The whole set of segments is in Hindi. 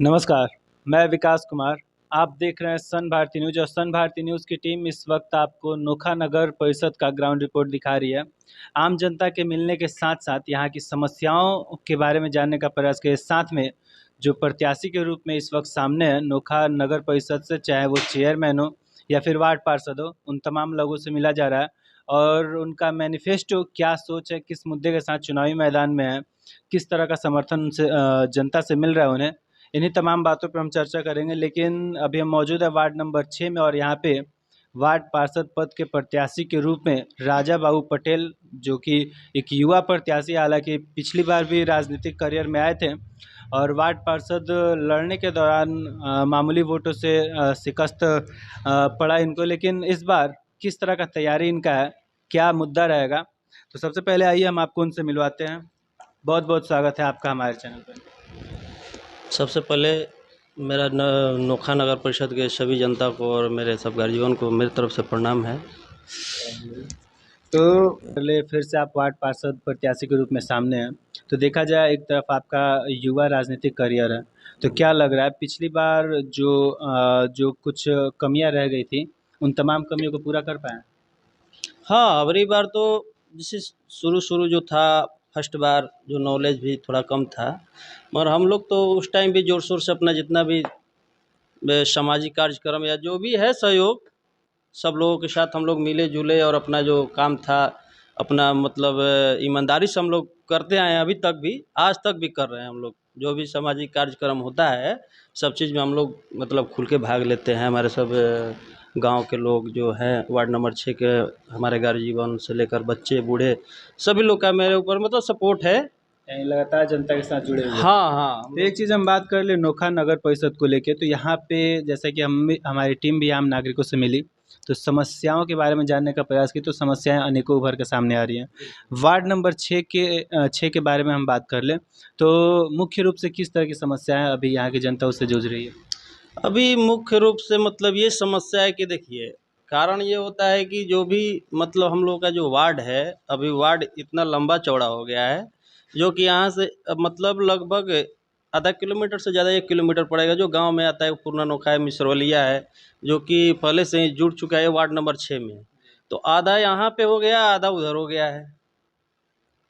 नमस्कार, मैं विकास कुमार। आप देख रहे हैं सन भारती न्यूज़ और सन भारती न्यूज़ की टीम इस वक्त आपको नोखा नगर परिषद का ग्राउंड रिपोर्ट दिखा रही है। आम जनता के मिलने के साथ-साथ यहाँ की समस्याओं के बारे में जानने का प्रयास के साथ में जो प्रत्याशी के रूप में इस वक्त सामने है नोखा नगर परिषद से, चाहे वो चेयरमैन हो या फिर वार्ड पार्षद हो, उन तमाम लोगों से मिला जा रहा है और उनका मैनिफेस्टो क्या सोच है, किस मुद्दे के साथ चुनावी मैदान में है, किस तरह का समर्थन से जनता से मिल रहा है उन्हें, इन्हीं तमाम बातों पे हम चर्चा करेंगे। लेकिन अभी हम मौजूद है वार्ड नंबर 6 में और यहाँ पे वार्ड पार्षद पद के प्रत्याशी के रूप में राजा बाबू पटेल, जो कि एक युवा प्रत्याशी, हालांकि पिछली बार भी राजनीतिक करियर में आए थे और वार्ड पार्षद लड़ने के दौरान मामूली वोटों से शिकस्त पड़ा इनको। लेकिन इस बार किस तरह का तैयारी इनका है, क्या मुद्दा रहेगा, तो सबसे पहले आइए हम आपको उनसे मिलवाते हैं। बहुत बहुत स्वागत है आपका हमारे चैनल पर। सबसे पहले मेरा नोखा नगर परिषद के सभी जनता को और मेरे सब गार्जियन को मेरी तरफ से प्रणाम है। तो पहले फिर से आप वार्ड पार्षद प्रत्याशी के रूप में सामने हैं, तो देखा जाए एक तरफ आपका युवा राजनीतिक करियर है, तो क्या लग रहा है पिछली बार जो कुछ कमियां रह गई थी उन तमाम कमियों को पूरा कर पाए? हाँ, अबरी बार तो जैसे शुरू जो था, फर्स्ट बार जो नॉलेज भी थोड़ा कम था, मगर हम लोग तो उस टाइम भी ज़ोर शोर से अपना जितना भी सामाजिक कार्यक्रम या जो भी है सहयोग, सब लोगों के साथ हम लोग मिले जुले और अपना जो काम था अपना मतलब ईमानदारी से हम लोग करते आए हैं। अभी तक भी, आज तक भी कर रहे हैं हम लोग। जो भी सामाजिक कार्यक्रम होता है सब चीज़ में हम लोग मतलब खुल के भाग लेते हैं। हमारे सब गांव के लोग जो हैं वार्ड नंबर 6 के, हमारे गार्जियन से लेकर बच्चे बूढ़े सभी लोग का मेरे ऊपर मतलब सपोर्ट है। यानी लगातार जनता के साथ जुड़े हुए हैं। हाँ हाँ, तो एक चीज़ हम बात कर ले नोखा नगर परिषद को लेके, तो यहाँ पे जैसा कि हमारी टीम भी आम नागरिकों से मिली, तो समस्याओं के बारे में जानने का प्रयास की, तो समस्याएं अनेकों उभर के सामने आ रही हैं। वार्ड नंबर 6 के बारे में हम बात कर लें, तो मुख्य रूप से किस तरह की समस्याएं अभी यहाँ की जनता उससे जूझ रही है? अभी मुख्य रूप से मतलब ये समस्या है कि देखिए, कारण ये होता है कि जो भी मतलब हम लोग का जो वार्ड है, अभी वार्ड इतना लंबा चौड़ा हो गया है, जो कि यहाँ से मतलब लगभग आधा किलोमीटर से ज़्यादा 1 किलोमीटर पड़ेगा। जो गांव में आता है पूर्णा नोखा है, मिसरवलिया है, जो कि पहले से ही जुड़ चुका है वार्ड नंबर 6 में। तो आधा यहाँ पे हो गया, आधा उधर हो गया है।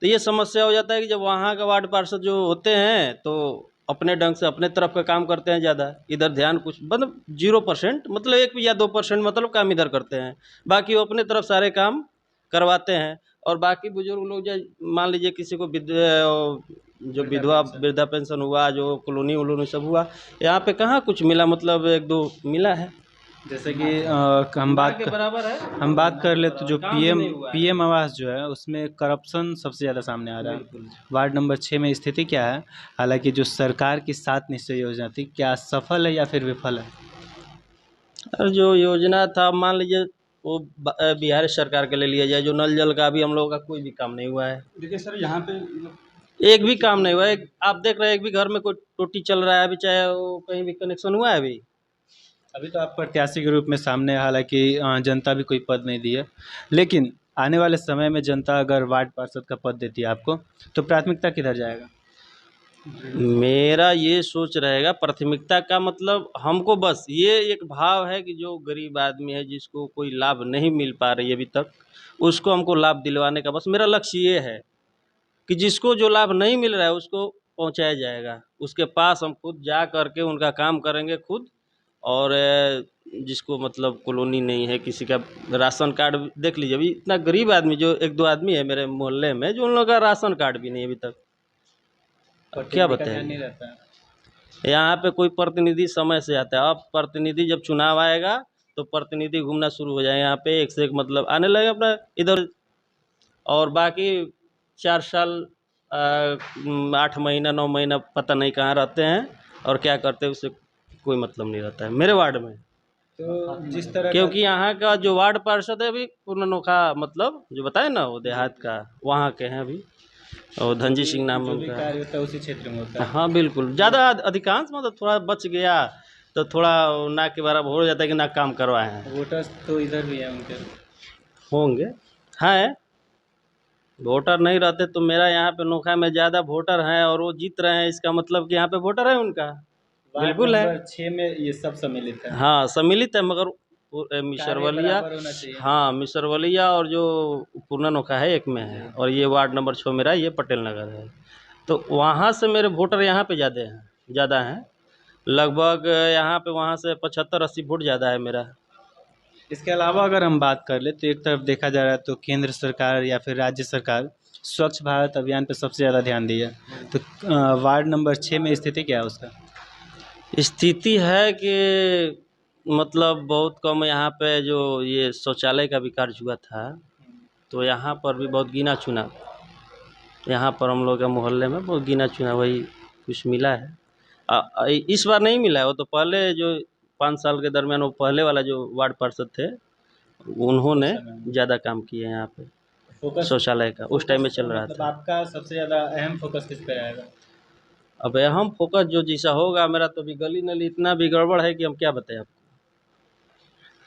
तो ये समस्या हो जाता है कि जब वहाँ का वार्ड पार्षद जो होते हैं तो अपने ढंग से अपने तरफ का काम करते हैं ज़्यादा, इधर ध्यान कुछ मतलब 0% मतलब 1 या 2% मतलब काम इधर करते हैं, बाकी वो अपने तरफ सारे काम करवाते हैं। और बाकी बुजुर्ग लोग जो मान लीजिए किसी को जो विधवा वृद्धा पेंशन हुआ, जो कॉलोनी वोलोनी सब हुआ, यहाँ पे कहाँ कुछ मिला, मतलब 1-2 मिला है। जैसे कि ना के बराबर है। हम बात कर ले, तो जो काम भी नहीं हुआ है। पीएम आवास जो है उसमें करप्शन सबसे ज़्यादा सामने आ रहा है। बिल्कुल। वार्ड नंबर 6 में स्थिति क्या है? हालांकि जो सरकार की 7 निश्चय योजना थी, क्या सफल है या फिर विफल है? और जो योजना था मान लीजिए वो बिहार सरकार के ले लिया जाए, जो नल जल का, अभी हम लोगों का कोई भी काम नहीं हुआ है। देखिए सर, यहाँ पे एक भी काम नहीं हुआ है। आप देख रहे हैं एक भी घर में कोई टोटी चल रहा है अभी, चाहे वो कहीं भी कनेक्शन हुआ है अभी। अभी तो आप प्रत्याशी के रूप में सामने हैं, हालांकि जनता भी कोई पद नहीं दी है, लेकिन आने वाले समय में जनता अगर वार्ड पार्षद का पद देती है आपको, तो प्राथमिकता किधर जाएगा? मेरा ये सोच रहेगा प्राथमिकता का, मतलब हमको बस ये एक भाव है कि जो गरीब आदमी है जिसको कोई लाभ नहीं मिल पा रही है अभी तक, उसको हमको लाभ दिलवाने का बस मेरा लक्ष्य ये है कि जिसको जो लाभ नहीं मिल रहा है उसको पहुंचाया जाएगा। उसके पास हम खुद जा करके उनका काम करेंगे खुद। और जिसको मतलब कॉलोनी नहीं है, किसी का राशन कार्ड देख लीजिए, अभी इतना गरीब आदमी जो 1-2 आदमी है मेरे मोहल्ले में, जो उन लोगों का राशन कार्ड भी नहीं है अभी तक। अब क्या ध्यान नहीं बताएं। रहता है। यहाँ पे कोई प्रतिनिधि समय से आता है, अब प्रतिनिधि जब चुनाव आएगा तो प्रतिनिधि घूमना शुरू हो जाए यहाँ पे, एक से एक मतलब आने लगे अपना इधर। और बाकी 4 साल 8 महीना 9 महीना पता नहीं कहाँ रहते हैं और क्या करते हैं, उससे कोई मतलब नहीं रहता है मेरे वार्ड में। तो जिस तरह क्योंकि यहाँ का जो वार्ड पार्षद है अभी पूर्ण नोखा, मतलब जो बताए ना वो देहात का, वहाँ के हैं अभी, और धनजी सिंह नाम है जो भी उनका। कार्य होता है उसी क्षेत्र में होता है। हाँ बिल्कुल, ज़्यादा अधिकांश मतलब थोड़ा बच गया तो थोड़ा ना के बराबर हो जाता है कि ना काम करवाए हैं। वोटर्स तो इधर भी है उनके। होंगे, हैं। वोटर नहीं रहते तो मेरा यहाँ पे नोखा में ज़्यादा वोटर हैं और वो जीत रहे हैं, इसका मतलब कि यहाँ पे वोटर है उनका। वार्ड बिल्कुल है। नंबर 6 में ये सब सम्मिलित है। हाँ, सम्मिलित है, मगर कार्य मिसरवलिया, बराबर होना चाहिए। हाँ, मिसरवलिया और जो पूर्णा नोखा है एक में है, और ये वार्ड नंबर 6 मेरा, ये पटेल नगर है। तो वहाँ से मेरे वोटर यहाँ पे ज़्यादा हैं। लगभग यहाँ पे वहाँ से 75-80 वोट ज़्यादा है मेरा। इसके अलावा अगर हम बात कर ले तो एक तरफ देखा जा रहा है तो केंद्र सरकार या फिर राज्य सरकार स्वच्छ भारत अभियान पे सबसे ज़्यादा ध्यान दी है। तो वार्ड नंबर 6 में स्थिति क्या है उसका? स्थिति है कि मतलब बहुत कम यहाँ पे जो ये शौचालय का भी कार्य हुआ था, तो यहाँ पर भी बहुत गिना चुना, यहाँ पर हम लोग के मोहल्ले में बहुत गिना चुना वही कुछ मिला है। इस बार नहीं मिला है, वो तो पहले जो 5 साल के दरमियान वो पहले वाला जो वार्ड पार्षद थे, उन्होंने ज़्यादा काम किए हैं यहाँ पे फोकस शौचालय का, उस टाइम में चल रहा मतलब था। आपका सबसे ज़्यादा अहम फोकस किस पे रहेगा? अब हम फोकस जो जैसा होगा, मेरा तो अभी गली नली इतना भी गड़बड़ है कि हम क्या बताएं आपको।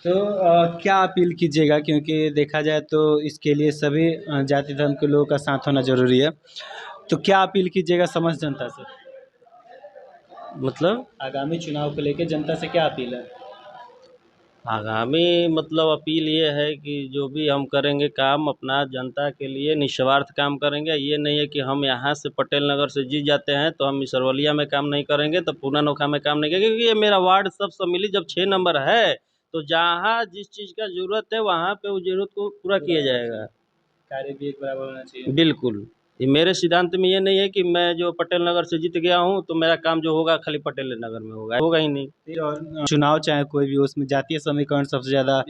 तो क्या अपील कीजिएगा, क्योंकि देखा जाए तो इसके लिए सभी जाति धर्म के लोगों का साथ होना जरूरी है। तो क्या अपील कीजिएगा समस्त जनता से? मतलब आगामी चुनाव को लेकर जनता से क्या अपील है? आगामी मतलब अपील ये है कि जो भी हम करेंगे काम अपना जनता के लिए निस्वार्थ काम करेंगे। ये नहीं है कि हम यहाँ से पटेल नगर से जीत जाते हैं तो हम मिसरवलिया में काम नहीं करेंगे, तो पूर्णा नोखा में काम नहीं करेंगे, क्योंकि ये मेरा वार्ड सब सम्मिलित जब 6 नंबर है, तो जहाँ जिस चीज़ का ज़रूरत है वहाँ पे उस ज़रूरत को पूरा किया जाएगा। कार्य भी एक बराबर होना चाहिए। बिल्कुल, ये मेरे सिद्धांत में ये नहीं है कि मैं जो पटेल नगर से जीत गया हूँ तो मेरा काम जो होगा खाली पटेल नगर में होगा ही नहीं। और चुनाव चाहे कोई भी हो, उसमें जातीय समीकरण सबसे ज़्यादा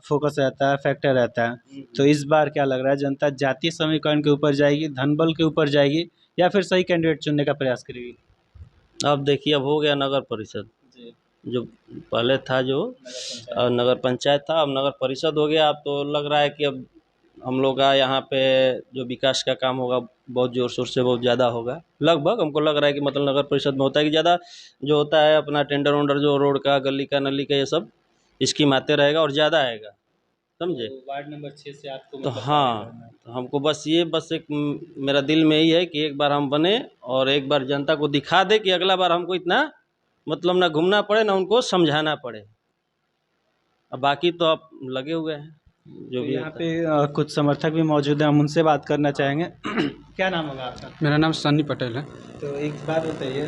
फोकस रहता है, फैक्टर रहता है। तो इस बार क्या लग रहा है, जनता जातीय समीकरण के ऊपर जाएगी, धनबल के ऊपर जाएगी, या फिर सही कैंडिडेट चुनने का प्रयास करेगी? अब देखिए, अब हो गया नगर परिषद, जी, जो पहले था जो नगर पंचायत था, अब नगर परिषद हो गया। अब तो लग रहा है कि अब हम लोग का यहाँ पे जो विकास का काम होगा बहुत ज़ोर शोर से बहुत ज़्यादा होगा। लगभग हमको लग रहा है कि मतलब नगर परिषद में होता है कि ज़्यादा जो होता है अपना टेंडर वेंडर जो रोड का, गली का, नली का, ये सब स्कीम आते रहेगा और ज़्यादा आएगा, समझे। तो वार्ड नंबर 6 से आपको तो मतलब हाँ, कार्य करना है। तो हमको बस एक मेरा दिल में यही है कि एक बार हम बने और एक बार जनता को दिखा दे कि अगला बार हमको इतना मतलब ना घूमना पड़े ना उनको समझाना पड़े। अब बाकी तो आप लगे हुए हैं जो तो भी यहाँ होता पे है। कुछ समर्थक भी मौजूद हैं, हम उनसे बात करना चाहेंगे। क्या नाम होगा आपका? मेरा नाम सन्नी पटेल है। तो एक बात बताइए,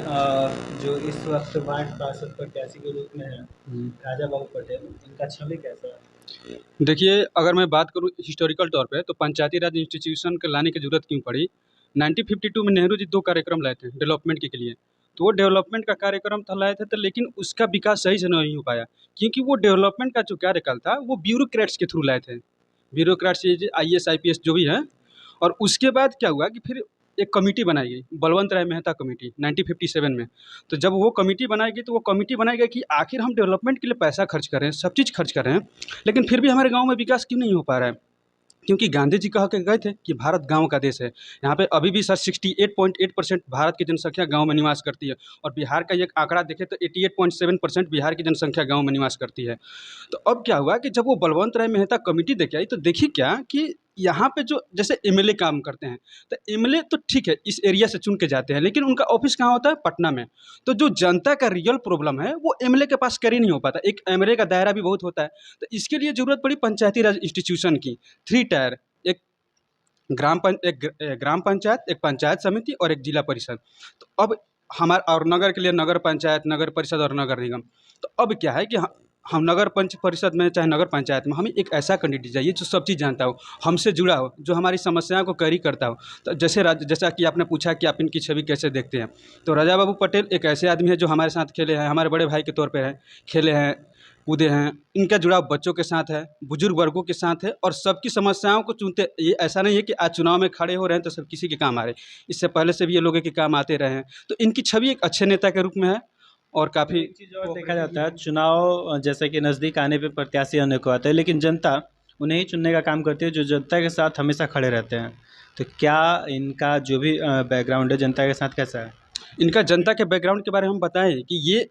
जो इस वक्त वार्ड पार्षद प्रत्याशी के रूप में है राजा बाबू पटेल, इनका छवि कैसा है? देखिए, अगर मैं बात करूँ हिस्टोरिकल तौर पे, तो पंचायती राज इंस्टीट्यूशन के लाने की ज़रूरत क्यों पड़ी। 1952 में नेहरू जी 2 कार्यक्रम लाए थे डेवलपमेंट के लिए। तो वो डेवलपमेंट का कार्यक्रम तो लाए थे, तो लेकिन उसका विकास सही से नहीं हो पाया, क्योंकि वो डेवलपमेंट का जो कार्यकाल था वो ब्यूरोक्रेट्स के थ्रू लाए थे। ब्यूरोक्रेट्स ये IAS IPS जो भी हैं। और उसके बाद क्या हुआ कि फिर एक कमेटी बनाई गई, बलवंत राय मेहता कमेटी 1957 में। तो जब वो कमेटी बनाई गई, तो वो कमेटी बनाई गई कि आखिर हम डेवलपमेंट के लिए पैसा खर्च कर रहे हैं, सब चीज़ खर्च कर रहे हैं, लेकिन फिर भी हमारे गाँव में विकास क्यों नहीं हो पा रहा है। क्योंकि गांधी जी कह के गए थे कि भारत गाँव का देश है। यहाँ पे अभी भी सर 68.8% भारत की जनसंख्या गाँव में निवास करती है, और बिहार का एक आंकड़ा देखें तो 88.7% बिहार की जनसंख्या गाँव में निवास करती है। तो अब क्या हुआ कि जब वो बलवंत राय मेहता कमेटी देखे आई, तो देखिए क्या कि यहाँ पे जो जैसे MLA काम करते हैं, तो MLA तो ठीक है इस एरिया से चुन के जाते हैं, लेकिन उनका ऑफिस कहाँ होता है, पटना में। तो जो जनता का रियल प्रॉब्लम है वो MLA के पास कैरी नहीं हो पाता। एक MLA का दायरा भी बहुत होता है। तो इसके लिए ज़रूरत पड़ी पंचायती राज इंस्टीट्यूशन की, 3 टायर, एक ग्राम पंचायत, एक पंचायत समिति और एक जिला परिषद। तो अब हमारे और नगर के लिए नगर पंचायत, नगर परिषद और नगर निगम। तो अब क्या है कि हम नगर पंच परिषद में चाहे नगर पंचायत में हमें एक ऐसा कैंडिडेट चाहिए जो सब चीज़ जानता हो, हमसे जुड़ा हो, जो हमारी समस्याओं को कैरी करता हो। तो जैसा कि आपने पूछा कि आप इनकी छवि कैसे देखते हैं, तो राजा बाबू पटेल एक ऐसे आदमी है जो हमारे साथ खेले हैं, हमारे बड़े भाई के तौर पर हैं, खेले हैं, कूदे हैं। इनका जुड़ाव बच्चों के साथ है, बुजुर्ग वर्गों के साथ है, और सबकी समस्याओं को चुनते। ये ऐसा नहीं है कि आज चुनाव में खड़े हो रहे हैं तो सब किसी के काम आ रहे हैं, इससे पहले से भी ये लोगों के काम आते रहे हैं। तो इनकी छवि एक अच्छे नेता के रूप में है। और काफ़ी एक चीज़ और देखा जाता है, चुनाव जैसे कि नज़दीक आने पे प्रत्याशी अनेकों आते हैं, लेकिन जनता उन्हें ही चुनने का काम करती है जो जनता के साथ हमेशा खड़े रहते हैं। तो क्या इनका जो भी बैकग्राउंड है जनता के साथ कैसा है? इनका जनता के बैकग्राउंड के बारे में हम बताएं कि ये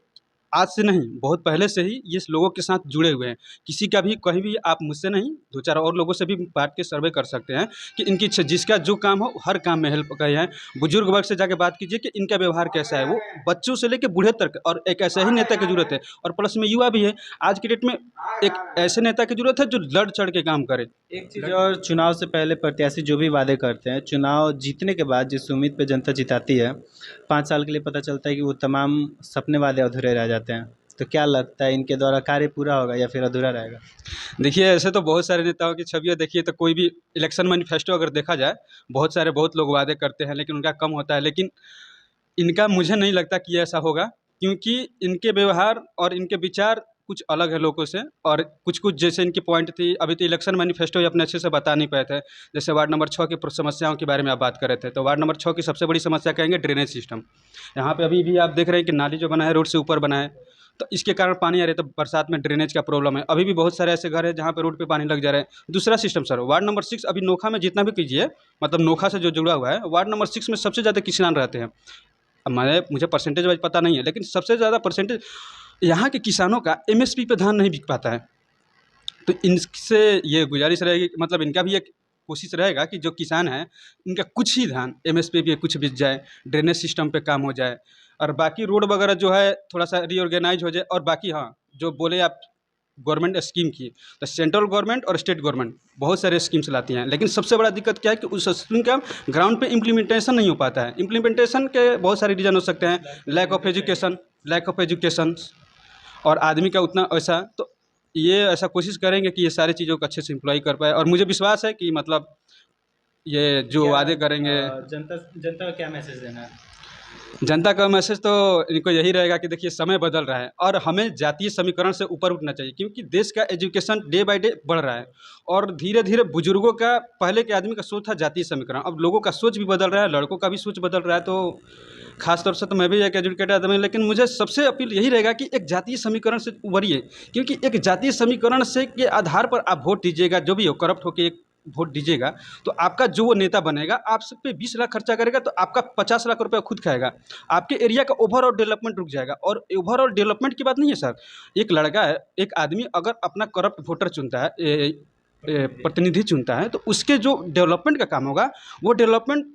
आज से नहीं, बहुत पहले से ही ये लोगों के साथ जुड़े हुए हैं। किसी का भी कहीं भी, आप मुझसे नहीं, 2-4 और लोगों से भी बात के सर्वे कर सकते हैं कि इनकी जिसका जो काम हो हर काम में हेल्प करे हैं। बुजुर्ग वर्ग से जाके बात कीजिए कि इनका व्यवहार कैसा है, वो बच्चों से लेके बूढ़े तक, और एक ऐसा ही नेता की ज़रूरत है, और प्लस में युवा भी है। आज की डेट में एक ऐसे नेता की ज़रूरत है जो लड़ चढ़ के काम करे। एक चीज़ और, चुनाव से पहले प्रत्याशी जो भी वादे करते हैं, चुनाव जीतने के बाद जिस उम्मीद पे जनता जिताती है, 5 साल के लिए पता चलता है कि वो तमाम सपने वादे अधूरे रह जाते हैं। तो क्या लगता है, इनके द्वारा कार्य पूरा होगा या फिर अधूरा रहेगा? देखिए, ऐसे तो बहुत सारे नेताओं की छवियाँ देखिए, तो कोई भी इलेक्शन मैनिफेस्टो अगर देखा जाए, बहुत लोग वादे करते हैं लेकिन उनका कम होता है। लेकिन इनका मुझे नहीं लगता कि ऐसा होगा, क्योंकि इनके व्यवहार और इनके विचार कुछ अलग है लोगों से। और कुछ जैसे इनकी पॉइंट थी, अभी तो इलेक्शन मैनिफेस्टो ही अपने अच्छे से बता नहीं पाए थे। जैसे वार्ड नंबर 6 की समस्याओं के बारे में आप बात कर रहे थे, तो वार्ड नंबर 6 की सबसे बड़ी समस्या कहेंगे ड्रेनेज सिस्टम। यहाँ पे अभी भी आप देख रहे हैं कि नाली जो बना है रोड से ऊपर बना है, तो इसके कारण पानी आ रहा है, तो बरसात में ड्रेनेज का प्रॉब्लम है। अभी भी बहुत सारे ऐसे घर हैं जहाँ पे रोड पे पानी लग जा रहा है। दूसरा सिस्टम सर, वार्ड नंबर 6 अभी नोखा में जितना भी कीजिए, मतलब नोखा से जो जुड़ा हुआ है, वार्ड नंबर 6 में सबसे ज़्यादा किसान रहते हैं। अब मुझे परसेंटेज वाइज पता नहीं है, लेकिन सबसे ज़्यादा परसेंटेज यहाँ के किसानों का एमएसपी पे धान नहीं बिक पाता है। तो इनसे ये गुजारिश रहेगी कि मतलब इनका भी एक कोशिश रहेगा कि जो किसान हैं, इनका कुछ ही धान एमएसपी पे कुछ बिक जाए, ड्रेनेज सिस्टम पे काम हो जाए, और बाकी रोड वगैरह जो है थोड़ा सा रीऑर्गेनाइज हो जाए। और बाकी हाँ, जो बोले आप गवर्नमेंट स्कीम की, तो सेंट्रल गवर्नमेंट और स्टेट गवर्नमेंट बहुत सारे स्कीम्स लाती हैं, लेकिन सबसे बड़ा दिक्कत क्या है कि उस स्कीम का ग्राउंड पे इम्प्लीमेंटेशन नहीं हो पाता है। इम्प्लीमेंटेशन के बहुत सारे रीज़न हो सकते हैं, लैक ऑफ एजुकेशन और आदमी का उतना ऐसा। तो ये ऐसा कोशिश करेंगे कि ये सारी चीज़ों को अच्छे से इम्प्लॉय कर पाए, और मुझे विश्वास है कि मतलब ये जो वादे करेंगे। जनता को क्या मैसेज देना है? जनता का मैसेज तो इनको यही रहेगा कि देखिए, समय बदल रहा है और हमें जातीय समीकरण से ऊपर उठना चाहिए, क्योंकि देश का एजुकेशन डे बाय डे बढ़ रहा है, और धीरे धीरे बुजुर्गों का, पहले के आदमी का सोच था जातीय समीकरण, अब लोगों का सोच भी बदल रहा है, लड़कों का भी सोच बदल रहा है। तो खास तौर से तो मैं भी एक एजुकेटेड आदमी हूं, लेकिन मुझे सबसे अपील यही रहेगा कि एक जातीय समीकरण से उभरिए, क्योंकि एक जातीय समीकरण से के आधार पर आप वोट दीजिएगा, जो भी हो करप्ट होकर एक वोट दीजिएगा, तो आपका जो वो नेता बनेगा, आप सब पे 20 लाख खर्चा करेगा तो आपका 50 लाख रुपया खुद खाएगा। आपके एरिया का ओवरऑल डेवलपमेंट रुक जाएगा। और ओवरऑल डेवलपमेंट की बात नहीं है सर, एक लड़का है, एक आदमी अगर अपना करप्ट वोटर चुनता है, प्रतिनिधि चुनता है, तो उसके जो डेवलपमेंट का काम होगा, वो डेवलपमेंट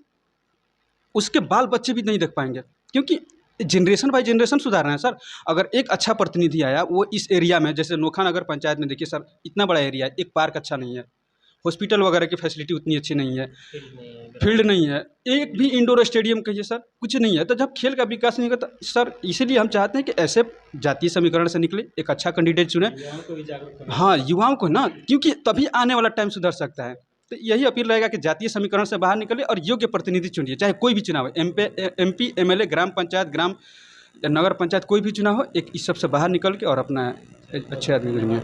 उसके बाल बच्चे भी नहीं देख पाएंगे, क्योंकि जनरेशन बाय जनरेशन सुधार रहे हैं सर। अगर एक अच्छा प्रतिनिधि आया, वो इस एरिया में, जैसे नोखा नगर पंचायत में देखिए सर, इतना बड़ा एरिया है, एक पार्क अच्छा नहीं है, हॉस्पिटल वगैरह की फैसिलिटी उतनी अच्छी नहीं है, फील्ड नहीं है, एक भी इंडोर स्टेडियम कहिए सर, कुछ नहीं है। तो जब खेल का विकास नहीं होगा तो सर, इसीलिए हम चाहते हैं कि ऐसे जातीय समीकरण से निकले, एक अच्छा कैंडिडेट चुने। हाँ, युवाओं को ना, क्योंकि तभी आने वाला टाइम सुधर सकता है। तो यही अपील रहेगा कि जातीय समीकरण से बाहर निकले और योग्य प्रतिनिधि चुनिए, चाहे कोई भी चुनाव हो, MP MLA, ग्राम पंचायत, ग्राम नगर पंचायत, कोई भी चुनाव हो, एक इस सब से बाहर निकल के और अपना अच्छे आदमी बनिए।